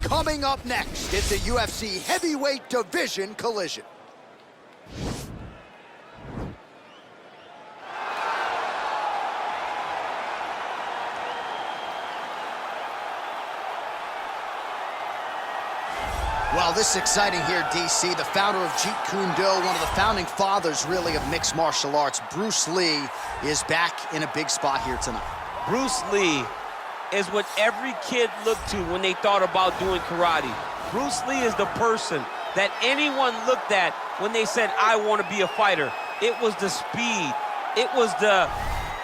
Coming up next, it's a UFC heavyweight division collision. Well, this is exciting here, DC. The founder of Jeet Kune Do, one of the founding fathers, really, of mixed martial arts, Bruce Lee, is back in a big spot here tonight. Bruce Lee is what every kid looked to when they thought about doing karate. Bruce Lee is the person that anyone looked at when they said, I want to be a fighter. It was the speed, it was the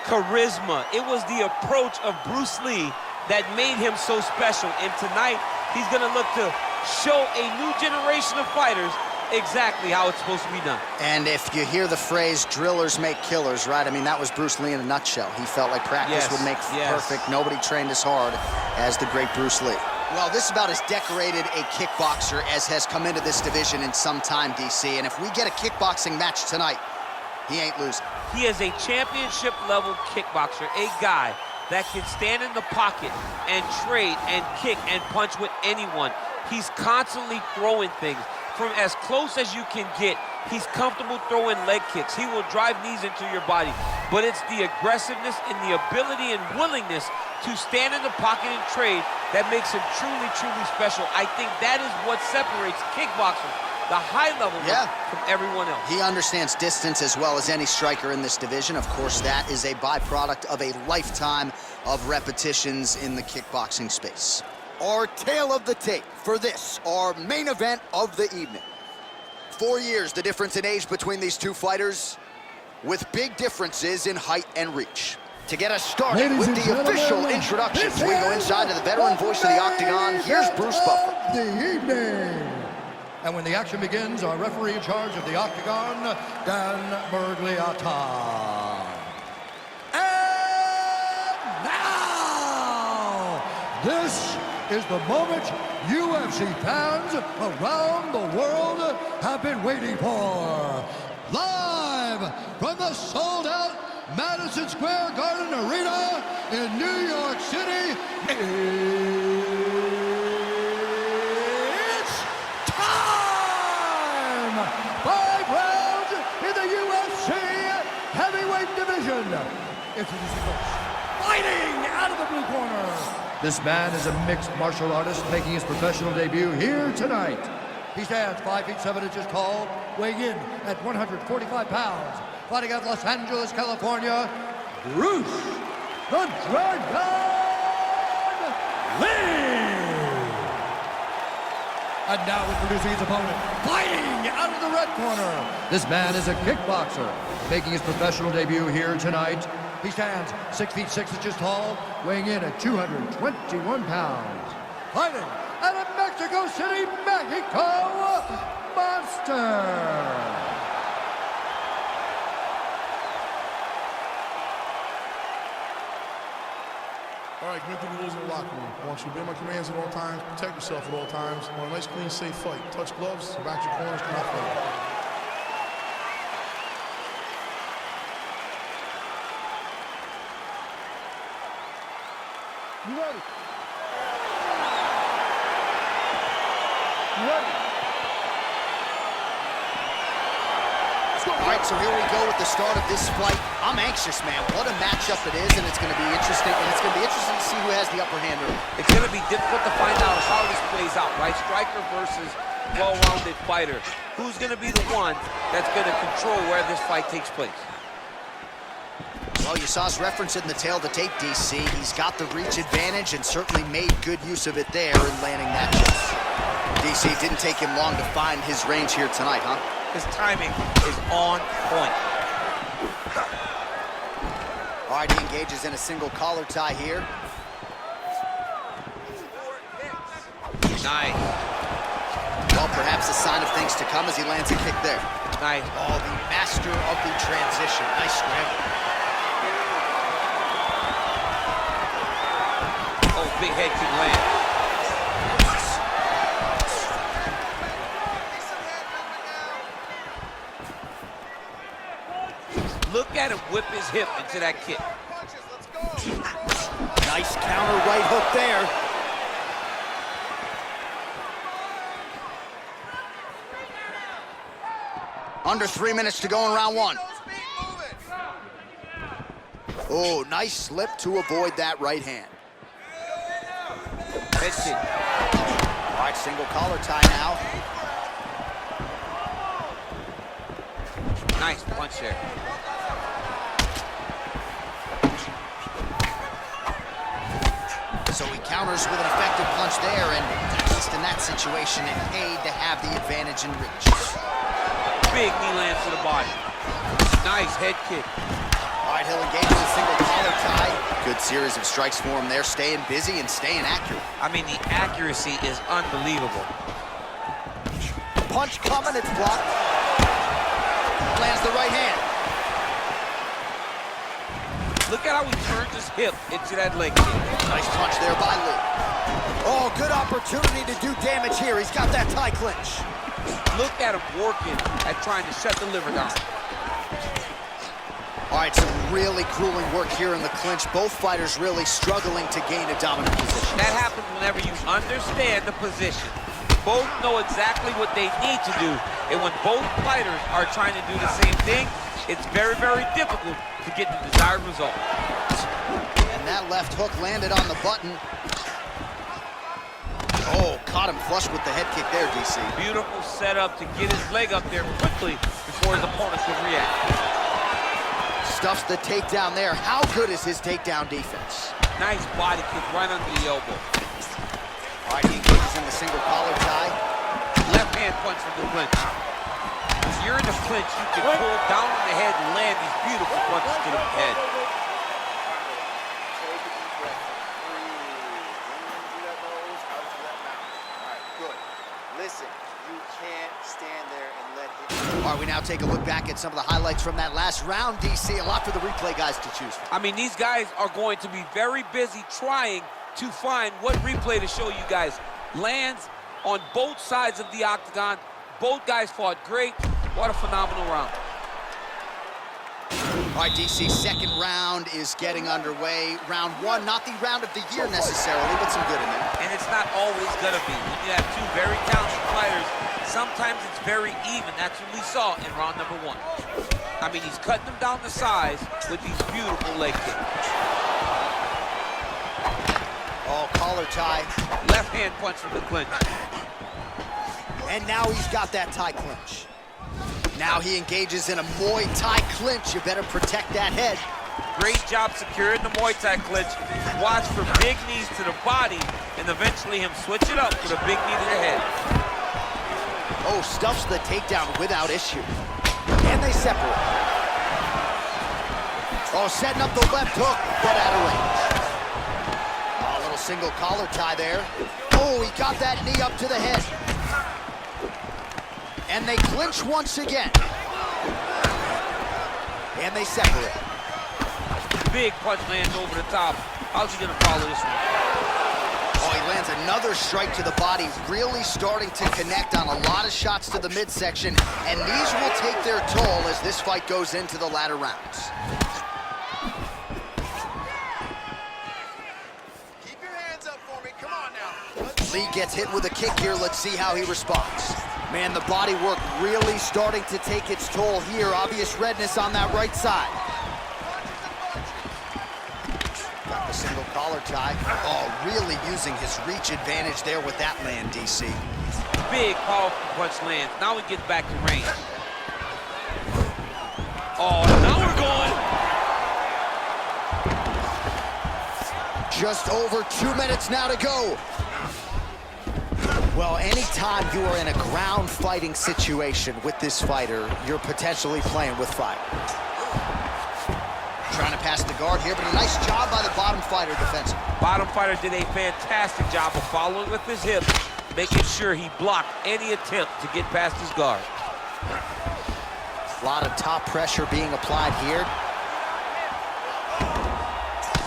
charisma, it was the approach of Bruce Lee that made him so special. And tonight, he's gonna look to show a new generation of fighters exactly how it's supposed to be done. And if you hear the phrase, drillers make killers, right? I mean, that was Bruce Lee in a nutshell. He felt like practice would make perfect. Nobody trained as hard as the great Bruce Lee. Well, this is about as decorated a kickboxer as has come into this division in some time, DC. And if we get a kickboxing match tonight, he ain't losing. He is a championship-level kickboxer, a guy that can stand in the pocket and trade and kick and punch with anyone. He's constantly throwing things from as close as you can get. He's comfortable throwing leg kicks. He will drive knees into your body. But it's the aggressiveness and the ability and willingness to stand in the pocket and trade that makes him truly, truly special. I think that is what separates kickboxers, the high level from everyone else. He understands distance as well as any striker in this division. Of course, that is a byproduct of a lifetime of repetitions in the kickboxing space. Our tale of the tape for this, our main event of the evening. 4 years, the difference in age between these two fighters, with big differences in height and reach. To get us started with the official introductions, we go inside to the veteran voice of the Octagon. Here's Bruce Buffer. The evening. And when the action begins, our referee in charge of the Octagon, Dan Bergliata. And now, this is the moment UFC fans around the world have been waiting for. Live from the sold-out Madison Square Garden Arena in New York City, it's time! 5 rounds in the UFC heavyweight division. Introducing first, fighting out of the blue corner. This man is a mixed martial artist making his professional debut here tonight. He stands 5 feet 7 inches tall, weighing in at 145 pounds. Fighting out of Los Angeles, California, Bruce the Dragon Lee! And now introducing his opponent, fighting out of the red corner. This man is a kickboxer making his professional debut here tonight. He stands 6 feet 6 inches tall, weighing in at 221 pounds. Fighting out of Mexico City, Mexico, Monster. All right, commit to the rules in the locker room. I want you to obey my commands at all times, protect yourself at all times. I want a nice, clean, safe fight. Touch gloves, back your corners, come out fight. You ready? You ready? All right, so here we go with the start of this fight. I'm anxious, man. What a matchup it is, and it's going to be interesting. And it's going to be interesting to see who has the upper hand early. It's going to be difficult to find out how this plays out, right? Striker versus well-rounded fighter. Who's going to be the one that's going to control where this fight takes place? Well, you saw his reference in the tail of the tape, DC. He's got the reach advantage and certainly made good use of it there in landing matches. DC, didn't take him long to find his range here tonight, huh? His timing is on point. All right, he engages in a single collar tie here. Nice. Well, perhaps a sign of things to come as he lands a kick there. Nice. Oh, the master of the transition. Nice scramble. Oh, big head kick land. Look at him whip his hip into that kick. Nice counter right hook there. Under 3 minutes to go in round one. Oh, nice slip to avoid that right hand. Head kick. All right, single collar tie now. Nice punch there. So he counters with an effective punch there, and at least in that situation, it paid to have the advantage in reach. Big knee lands to the body. Nice head kick. All right, he'll engage with a single collar tie. Good series of strikes for him there, staying busy and staying accurate. I mean, the accuracy is unbelievable. Punch coming, it's blocked. Lands the right hand. Look at how he turns his hip into that leg kick. Nice punch there by Lee. Oh, good opportunity to do damage here. He's got that tie clinch. Look at him working at trying to shut the liver down. All right, some really grueling work here in the clinch. Both fighters really struggling to gain a dominant position. That happens whenever you understand the position. Both know exactly what they need to do, and when both fighters are trying to do the same thing, it's very, very difficult to get the desired result. And that left hook landed on the button. Oh, caught him flush with the head kick there, DC. Beautiful setup to get his leg up there quickly before his opponent can react. Stuffs the takedown there. How good is his takedown defense? Nice body kick right under the elbow. All right, he engages in the single collar tie. Left hand punch from the clinch. If you're in the clinch, you can pull down on the head and land these beautiful punches to the head. Listen, you can't stand there and let him. All right, we now take a look back at some of the highlights from that last round, DC. A lot for the replay guys to choose from. I mean, these guys are going to be very busy trying to find what replay to show you guys. Lands on both sides of the octagon. Both guys fought great. What a phenomenal round. All right, DC, second round is getting underway. Round one, not the round of the year necessarily, but some good in there. And it's not always gonna be. When you have two very talented fighters, sometimes it's very even. That's what we saw in round number one. I mean, he's cutting them down to size with these beautiful leg kicks. Oh, collar tie. Left hand punch from the clinch. And now he's got that tie clinch. Now he engages in a Muay Thai clinch. You better protect that head. Great job securing the Muay Thai clinch. Watch for big knees to the body, and eventually him switch it up with a big knee to the head. Oh, stuffs the takedown without issue. And they separate. Oh, setting up the left hook, but out of range. Oh, a little single collar tie there. Oh, he got that knee up to the head. And they clinch once again. And they separate. Big punch lands over the top. How's he gonna follow this one? Oh, he lands another strike to the body, really starting to connect on a lot of shots to the midsection, and these will take their toll as this fight goes into the latter rounds. Keep your hands up for me. Come on now. Lee gets hit with a kick here. Let's see how he responds. Man, the body work really starting to take its toll here. Obvious redness on that right side. Got the single collar tie. Oh, really using his reach advantage there with that land, DC. Big, powerful punch lands. Now we get back to range. Oh, now we're going. Just over 2 minutes now to go. Well, anytime you are in a ground fighting situation with this fighter, you're potentially playing with fire. Trying to pass the guard here, but a nice job by the bottom fighter defensively. Bottom fighter did a fantastic job of following with his hips, making sure he blocked any attempt to get past his guard. A lot of top pressure being applied here.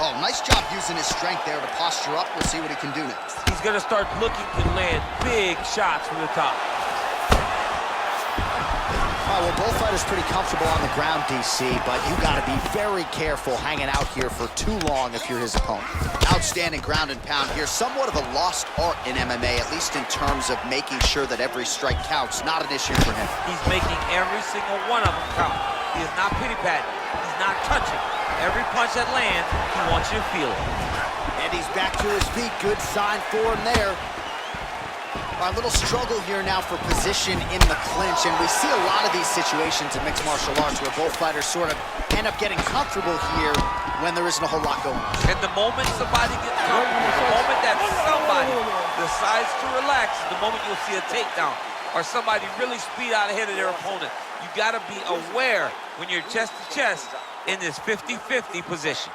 Oh, nice job using his strength there to posture up. We'll see what he can do next. He's gonna start looking to land big shots from the top. Oh, well, both fighters pretty comfortable on the ground, DC, but you got to be very careful hanging out here for too long if you're his opponent. Outstanding ground and pound here. Somewhat of a lost art in MMA, at least in terms of making sure that every strike counts. Not an issue for him. He's making every single one of them count. He is not pity-patting. He's not touching. Every punch that lands, he wants you to feel it. And he's back to his feet. Good sign for him there. A little struggle here now for position in the clinch, and we see a lot of these situations in mixed martial arts where both fighters sort of end up getting comfortable here when there isn't a whole lot going on. And the moment somebody gets comfortable, the moment that somebody decides to relax, is the moment you'll see a takedown or somebody really speed out ahead of their opponent. You got to be aware when you're chest to chest in this 50-50 position.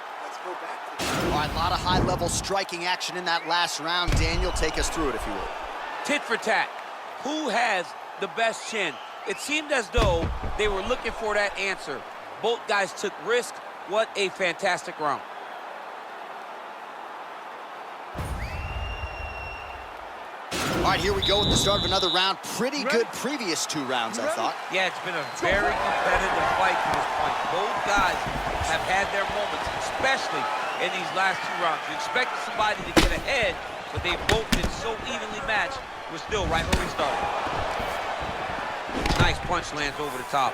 All right, a lot of high-level striking action in that last round. Daniel, take us through it, if you will. Tit for tat. Who has the best chin? It seemed as though they were looking for that answer. Both guys took risk. What a fantastic round. All right, here we go with the start of another round. Pretty good previous two rounds, I thought. Yeah, it's been a very competitive fight to this point. Both guys have had their moments, especially in these last two rounds. You expected somebody to get ahead, but they've both been so evenly matched. We're still right where we started. Nice punch lands over the top.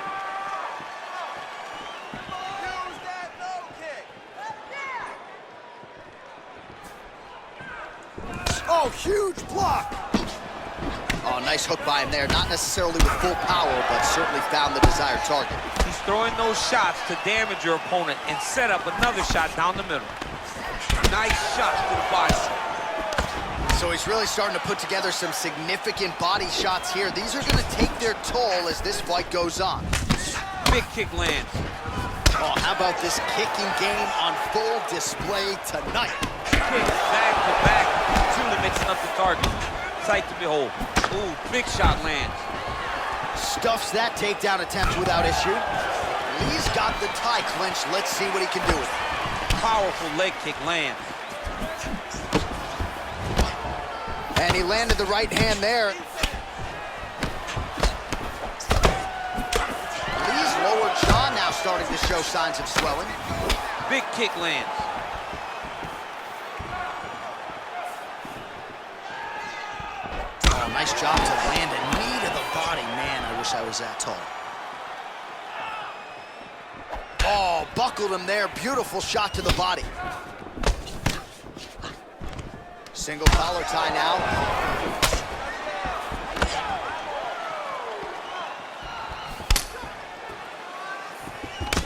Use that low kick. Oh, huge block. Oh, nice hook by him there. Not necessarily with full power, but certainly found the desired target. He's throwing those shots to damage your opponent and set up another shot down the middle. Nice shots to the body. So he's really starting to put together some significant body shots here. These are going to take their toll as this fight goes on. Big kick lands. Oh, how about this kicking game on full display tonight? Kicks back to back, truly mixing up the target. Sight to behold. Ooh, big shot lands. Stuffs that takedown attempt without issue. Lee's got the tie clenched. Let's see what he can do with it. Powerful leg kick lands. And he landed the right hand there. Lee's lower jaw now starting to show signs of swelling. Big kick lands. Oh, nice job to land a knee to the body. Man, I wish I was that tall. Oh, buckled him there. Beautiful shot to the body. Single collar tie now.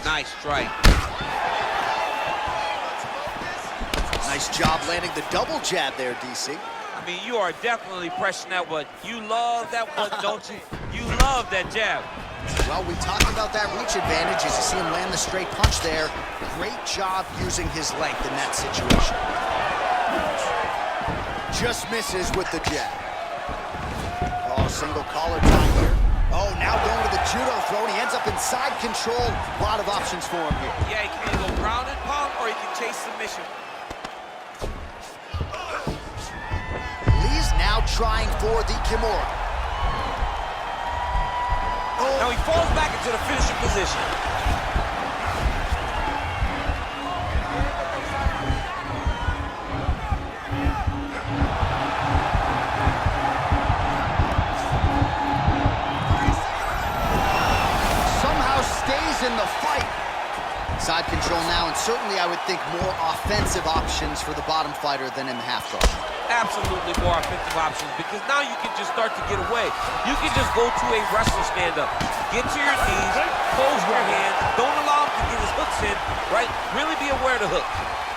Nice strike. Nice job landing the double jab there, DC. I mean, you are definitely pressing that one. You love that one, don't you? You love that jab. Well, we talked about that reach advantage as you see him land the straight punch there. Great job using his length in that situation. Just misses with the jab. Oh, single collar tie here. Oh, now going to the judo throw, and he ends up in side control. A lot of options for him here. Yeah, he can either go ground and pound or he can chase submission. Lee's now trying for the Kimura. Oh. Now he falls back into the finishing position. In the fight. Side control now, and certainly I would think more offensive options for the bottom fighter than in the half guard. Absolutely more offensive options, because now you can just start to get away. You can just go to a wrestler stand-up. Get to your knees, close your hands, don't allow him to get his hooks in, right? Really be aware of the hook.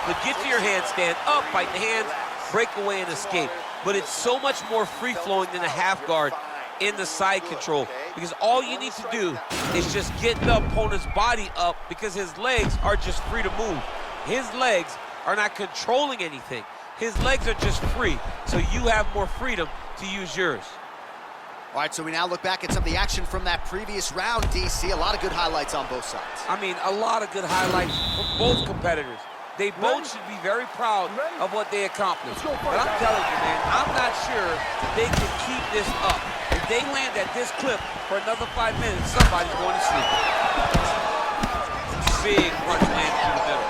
But get to your hands, stand up, fight the hands, break away and escape. But it's so much more free-flowing than a half guard in the side control, because all you need to do is just get the opponent's body up, because his legs are just free to move. His legs are not controlling anything. His legs are just free, so you have more freedom to use yours. All right, so we now look back at some of the action from that previous round, DC. A lot of good highlights on both sides. I mean, a lot of good highlights from both competitors. They both should be very proud of what they accomplished. But I'm telling you, man, I'm not sure they can keep this up. If they land at this clip for another 5 minutes, somebody's going to sleep. Big punch lands through the middle.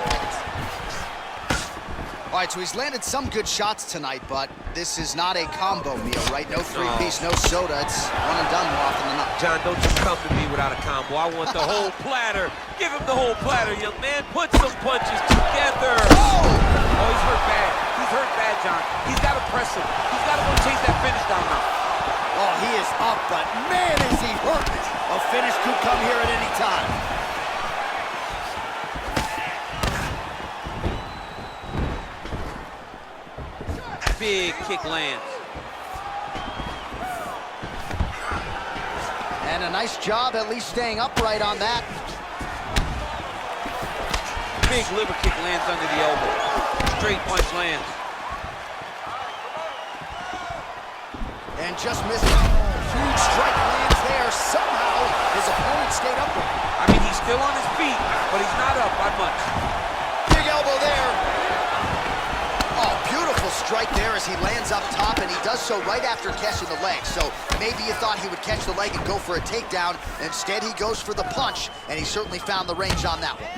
All right, so he's landed some good shots tonight, but this is not a combo meal, right? No three-piece, no soda. It's one and done more often than not. John, don't you come to me without a combo. I want the whole platter. Give him the whole platter, young man. Put some punches together. Oh, he's hurt bad. He's hurt bad, John. He's got to press him. He's got to go chase that finish down now. Oh, he is up, but man, is he hurt. A finish could come here at any time. Big kick lands. And a nice job at least staying upright on that. Big liver kick lands under the elbow. Straight punch lands. And just missed it. Huge strike lands there. Somehow his opponent stayed upright. I mean, he's still on his feet, but he's not up by much. Big elbow there. Oh, beautiful strike there as he lands up top, and he does so right after catching the leg. So maybe you thought he would catch the leg and go for a takedown. Instead, he goes for the punch, and he certainly found the range on that one.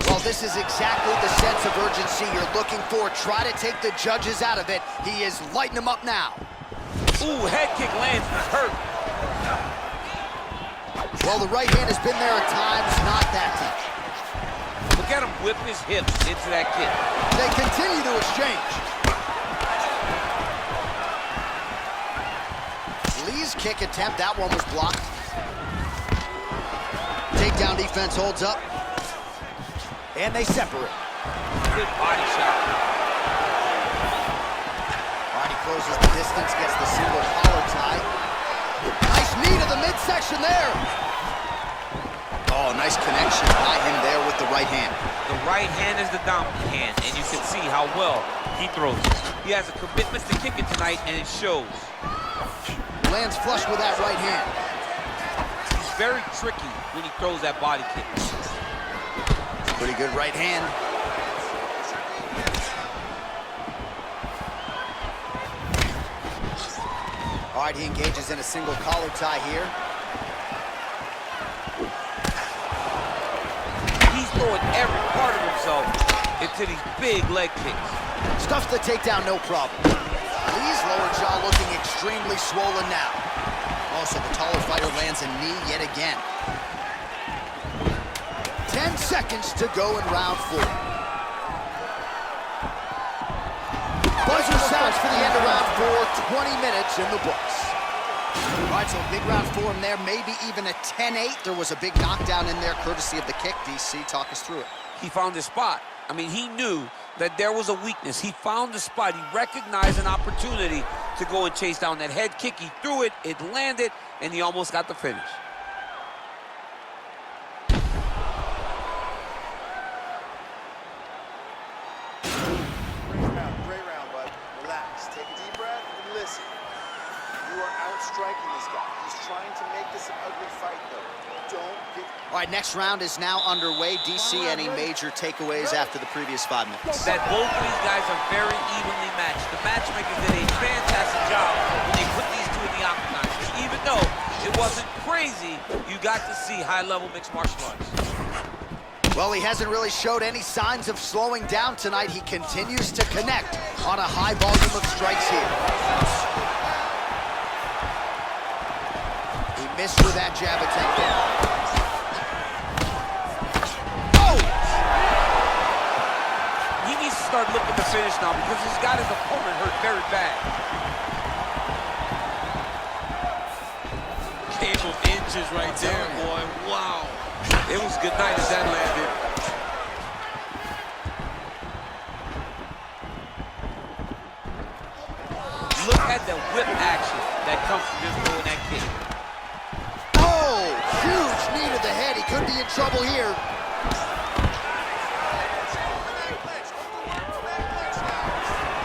Well, this is exactly the sense of urgency you're looking for. Try to take the judges out of it. He is lighting them up now. Ooh, head kick lands, he's hurt. Well, the right hand has been there at times, not that time. Look at him whip his hips into that kick. They continue to exchange. Lee's kick attempt, that one was blocked. Takedown defense holds up. And they separate. Good body shot. Alright, he closes the distance, gets the single collar tie. Nice knee to the midsection there. Oh, nice connection by him there with the right hand. The right hand is the dominant hand, and you can see how well he throws it. He has a commitment to kicking tonight, and it shows. Lands flush with that right hand. He's very tricky when he throws that body kick. Pretty good right hand. All right, he engages in a single collar tie here. He's throwing every part of himself into these big leg kicks. Stuffs the takedown, no problem. Lee's lower jaw looking extremely swollen now. Also, the taller fighter lands a knee yet again. 10 seconds to go in round 4. Buzzer sounds for the end of round 4, 20 minutes in the books. All right, so a big round 4 in there, maybe even a 10-8. There was a big knockdown in there, courtesy of the kick. DC, talk us through it. He found his spot. I mean, he knew that there was a weakness. He found the spot. He recognized an opportunity to go and chase down that head kick. He threw it, it landed, and he almost got the finish. Great round, bud. Relax. Take a deep breath and listen. You are outstriking this guy. He's trying to make this an ugly fight, though. Don't get... All right, next round is now underway. DC, any major takeaways after the previous 5 minutes? That both of these guys are very evenly matched. The matchmakers did a fantastic job when they put these two in the octagon. Even though it wasn't crazy, you got to see high-level mixed martial arts. Well, he hasn't really showed any signs of slowing down tonight. He continues to connect on a high volume of strikes here. He missed with that jab attempt there. Oh! He needs to start looking to finish now because he's got his opponent hurt very bad. Game of inches right there, boy. Wow. It was good night as that landed. Look at the whip action that comes from just throwing that kick. Oh, huge knee to the head. He could be in trouble here.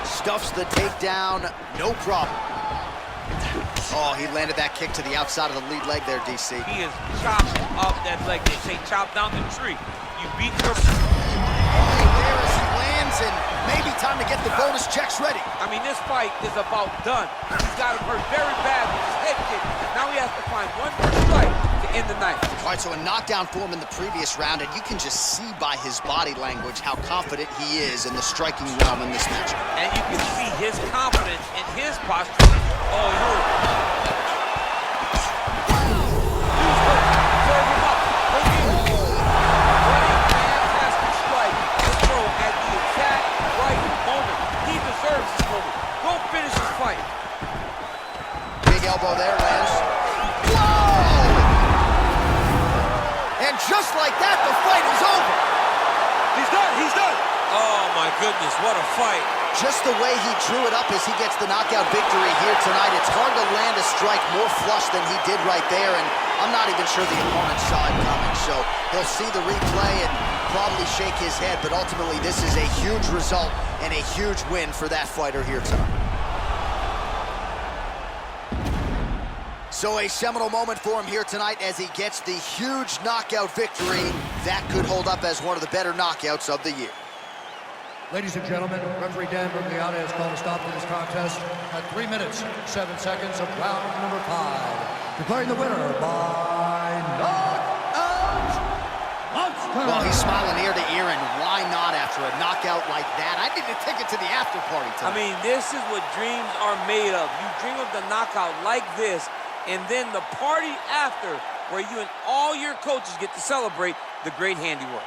Stuffs the takedown, no problem. Oh, he landed that kick to the outside of the lead leg there, DC. He is chopped up that leg. They say chop down the tree. You beat your... There as he lands, and maybe time to get the bonus checks ready. I mean, this fight is about done. He's got him hurt very bad with his head kick. in the night. All right, so a knockdown for him in the previous round, and you can just see by his body language how confident he is in the striking realm in this matchup. And you can see his confidence in his posture. Oh, he hurt. Serve him up. Look at him. What a fantastic strike to throw at the exact right moment. He deserves this moment. Go finish his fight. Big elbow there, lands. Whoa! And just like that, the fight is over. He's done. He's done. Oh, my goodness. What a fight. Just the way he drew it up as he gets the knockout victory here tonight, it's hard to land a strike more flush than he did right there, and I'm not even sure the opponent saw it coming, so he'll see the replay and probably shake his head, but ultimately this is a huge result and a huge win for that fighter here tonight. So a seminal moment for him here tonight as he gets the huge knockout victory. That could hold up as one of the better knockouts of the year. Ladies and gentlemen, referee Dan Bergliata has called a stop to this contest at 3 minutes, 7 seconds of round number 5. Declaring the winner by knockout, Monster. Well, he's smiling ear to ear, and why not after a knockout like that? I need a ticket to the after party tonight. I mean, this is what dreams are made of. You dream of the knockout like this, and then the party after, where you and all your coaches get to celebrate the great handiwork.